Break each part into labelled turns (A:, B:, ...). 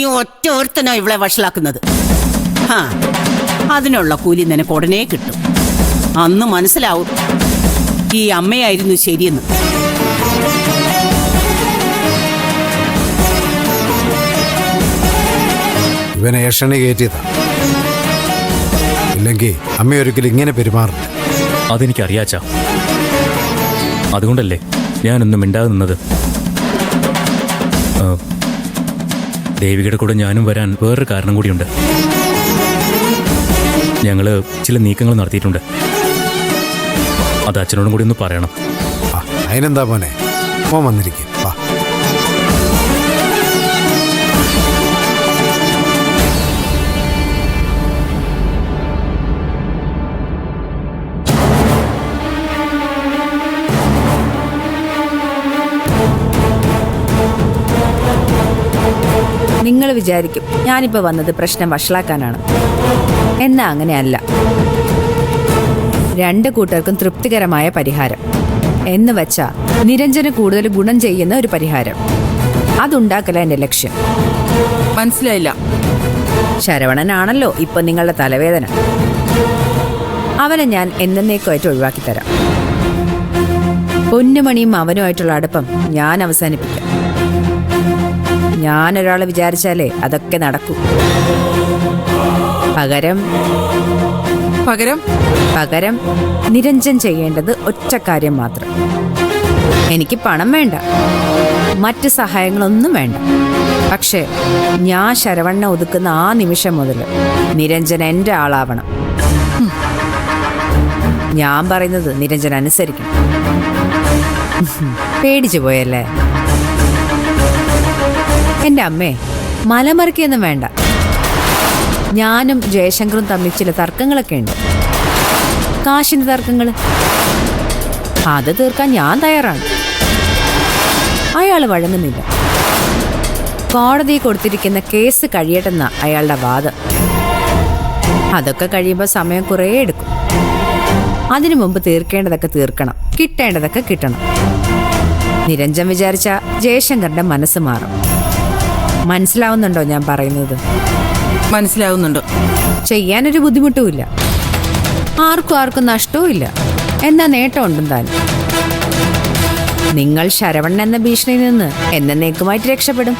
A: നീ ഒറ്റ ഒരുത്തനോ ഇവളെ വഷളാക്കുന്നത്. അതിനുള്ള കൂലി നിനക്ക് ഉടനെ കിട്ടും. അന്ന് മനസ്സിലാവും ഈ അമ്മയായിരുന്നു ശരിയെന്ന്.
B: ഇവനെ ഏഷണി കയറ്റിയതാ. ഇല്ലെങ്കിൽ അമ്മ ഒരിക്കലും ഇങ്ങനെ പെരുമാറില്ല.
C: അതെനിക്കറിയാച്ചാ. അതുകൊണ്ടല്ലേ ഞാനൊന്നും മിണ്ടാതെ നിന്നത്. ദേവികയുടെ കൂടെ ഞാനും വരാൻ വേറൊരു കാരണം കൂടിയുണ്ട്. ഞങ്ങള് ചില നീക്കങ്ങൾ നടത്തിയിട്ടുണ്ട്. അത് അച്ഛനോടും കൂടി ഒന്ന് പറയണം.
B: അതിനെന്താ മോനെ, മോൻ വന്നിരിക്കും. വാ.
D: നിങ്ങൾ വിചാരിക്കും ഞാനിപ്പോ വന്നത് പ്രശ്നം വഷളാക്കാനാണ്. എന്നാ അങ്ങനെയല്ല. രണ്ട് കൂട്ടർക്കും തൃപ്തികരമായ പരിഹാരം എന്ന് വെച്ചാ നിരഞ്ജന് കൂടുതൽ ഗുണം ചെയ്യുന്ന ഒരു പരിഹാരം. അതുണ്ടാക്കല എന്റെ ലക്ഷ്യം.
E: മനസ്സിലായില്ല.
D: ശരവണനാണല്ലോ ഇപ്പൊ നിങ്ങളുടെ തലവേദന. അവനെ ഞാൻ എന്നേക്കുമായിട്ട് ഒഴിവാക്കി തരാം. പൊന്നുമണിയും അവനുമായിട്ടുള്ള അടുപ്പം ഞാൻ അവസാനിപ്പിക്കാം. ഞാനൊരാളെ വിചാരിച്ചാലേ അതൊക്കെ നടക്കൂ. പകരം നിരഞ്ജൻ ചെയ്യേണ്ടത് ഒറ്റ കാര്യം മാത്രം. എനിക്ക് പണം വേണ്ട, മറ്റ് സഹായങ്ങളൊന്നും വേണ്ട. പക്ഷേ ഞാൻ ശരവണ്ണ ഒതുക്കുന്ന ആ നിമിഷം മുതൽ നിരഞ്ജൻ എൻ്റെ ആളാവണം. ഞാൻ പറയുന്നത് നിരഞ്ജൻ അനുസരിക്കണം. പേടിച്ചു പോയല്ലേ? എൻ്റെ അമ്മേ, മലമറിക്കൊന്നും വേണ്ട. ഞാനും ജയശങ്കറും തമ്മിൽ ചില തർക്കങ്ങളൊക്കെ ഉണ്ട്. കാശിന്റെ തർക്കങ്ങൾ. അത് തീർക്കാൻ ഞാൻ തയ്യാറാണ്. അയാൾ വഴങ്ങുന്നില്ല. കോടതി കൊടുത്തിരിക്കുന്ന കേസ് കഴിയട്ടെന്ന അയാളുടെ വാദം. അതൊക്കെ കഴിയുമ്പോൾ സമയം കുറേ എടുക്കും. അതിനു മുമ്പ് തീർക്കേണ്ടതൊക്കെ തീർക്കണം, കിട്ടേണ്ടതൊക്കെ കിട്ടണം. നിരഞ്ജൻ വിചാരിച്ച ജയശങ്കറിന്റെ മനസ്സ് മാറും. മനസ്സിലാവുന്നുണ്ടോ ഞാൻ പറയുന്നത്?
E: മനസ്സിലാവുന്നുണ്ട്.
D: ചെയ്യാനൊരു ബുദ്ധിമുട്ടുമില്ല, ആർക്കും നഷ്ടവും ഇല്ല. എന്നാ നേട്ടമുണ്ടും താൻ. നിങ്ങൾ ശരവണ്ണൻ എന്ന ഭീഷണിയിൽ നിന്ന് എന്നേക്കുമായിട്ട് രക്ഷപ്പെടും.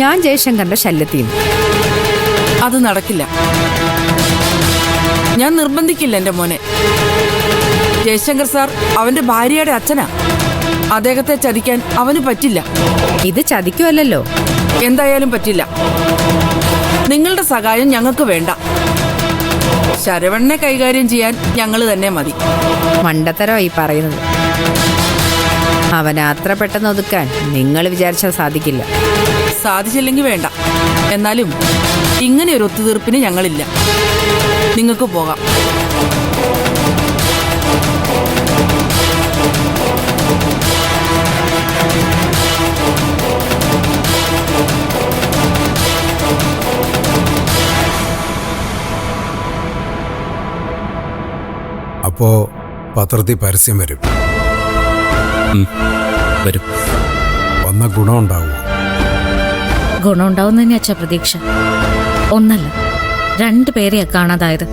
D: ഞാൻ ജയശങ്കറിന്റെ ശല്യത്തിൽ.
E: അത് നടക്കില്ല. ഞാൻ നിർബന്ധിക്കില്ല എൻ്റെ മോനെ. ജയശങ്കർ സാർ അവന്റെ ഭാര്യയുടെ അച്ഛനാ. അദ്ദേഹത്തെ ചതിക്കാൻ അവന് പറ്റില്ല.
D: ഇത് ചതിക്കുമല്ലോ.
E: എന്തായാലും പറ്റില്ല. നിങ്ങളുടെ സഹായം ഞങ്ങൾക്ക് വേണ്ട. ശരവണ്ണനെ കൈകാര്യം ചെയ്യാൻ ഞങ്ങൾ തന്നെ മതി.
D: മണ്ടത്തരോ ഈ പറയുന്നത്. അവനെ അത്ര പെട്ടെന്ന് ഒതുക്കാൻ നിങ്ങൾ വിചാരിച്ചാൽ സാധിക്കില്ല.
E: സാധിച്ചില്ലെങ്കിൽ വേണ്ട. എന്നാലും ഇങ്ങനെ ഒരു ഒത്തുതീർപ്പിന് ഞങ്ങളില്ല. നിങ്ങൾക്ക് പോകാം.
B: അപ്പോ പത്രത്തിൽ പരസ്യം വരും.
C: വരും.
B: വന്ന ഗുണമുണ്ടാവും.
F: ഗുണമുണ്ടാവും തന്നെ അച്ഛാ പ്രതീക്ഷ. ഒന്നല്ല, 2 പേരെയാ കാണാതായത്.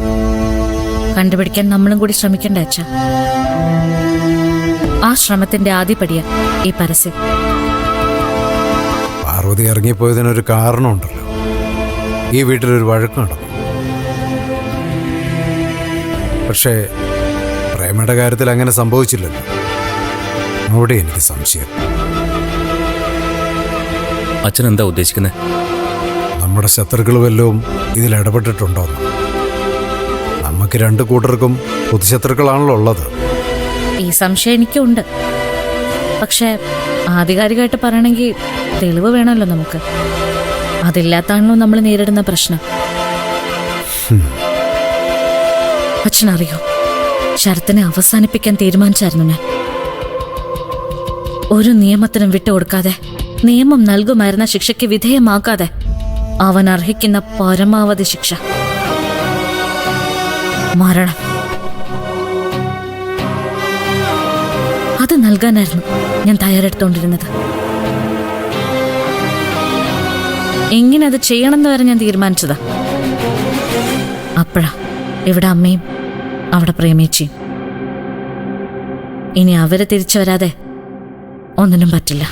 F: കണ്ടുപിടിക്കാൻ നമ്മളും കൂടി ശ്രമിക്കണ്ടേ അച്ഛാ? ആ ശ്രമത്തിന്റെ ആദ്യപടിയാ ഈ പരസ്യം.
B: പാർവതി ഇറങ്ങിപ്പോയതിനൊരു കാരണമുണ്ടല്ലോ. ഈ വീട്ടിലൊരു വഴക്ക് നടന്നു. പക്ഷേ പ്രേമയുടെ കാര്യത്തിൽ അങ്ങനെ സംഭവിച്ചില്ലല്ലോ. അവിടെ എനിക്ക് സംശയം.
C: അച്ഛൻ എന്താ ഉദ്ദേശിക്കുന്നത്?
B: നമ്മുടെ ശത്രുക്കൾ വല്ലതും ഇതിൽ ഇടപെട്ടിട്ടുണ്ടോന്ന്. നമുക്ക് 2 കൂട്ടർക്കും പൊതുശത്രുക്കളാണല്ലോ ഉള്ളത്.
F: ഈ സംശയം എനിക്കുണ്ട്. പക്ഷെ ആധികാരികമായിട്ട് പറയണമെങ്കിൽ തെളിവ് വേണമല്ലോ നമുക്ക്. അതില്ലാത്താണല്ലോ നമ്മൾ നേരിടുന്ന പ്രശ്നം. അച്ഛനറിയോ, ശരത്തിനെ അവസാനിപ്പിക്കാൻ തീരുമാനിച്ചായിരുന്നു ഞാൻ. ഒരു നിയമത്തിനും വിട്ടുകൊടുക്കാതെ, നിയമം നൽകുമായിരുന്ന ശിക്ഷയ്ക്ക് വിധേയമാക്കാതെ അവൻ അർഹിക്കുന്ന പരമാവധി ശിക്ഷ മരണം. അത് നൽകാനായിരുന്നു ഞാൻ തയ്യാറെടുത്തോണ്ടിരുന്നത്. എങ്ങനെ അത് ചെയ്യണമെന്ന് വരെ ഞാൻ തീരുമാനിച്ചതാ. അപ്പോഴാ ഇവിടെ അമ്മയും അവിടെ പ്രേമിച്ചിയും. ഇനി അവര് തിരിച്ചു വരാതെ ഒന്നിനും പറ്റില്ല.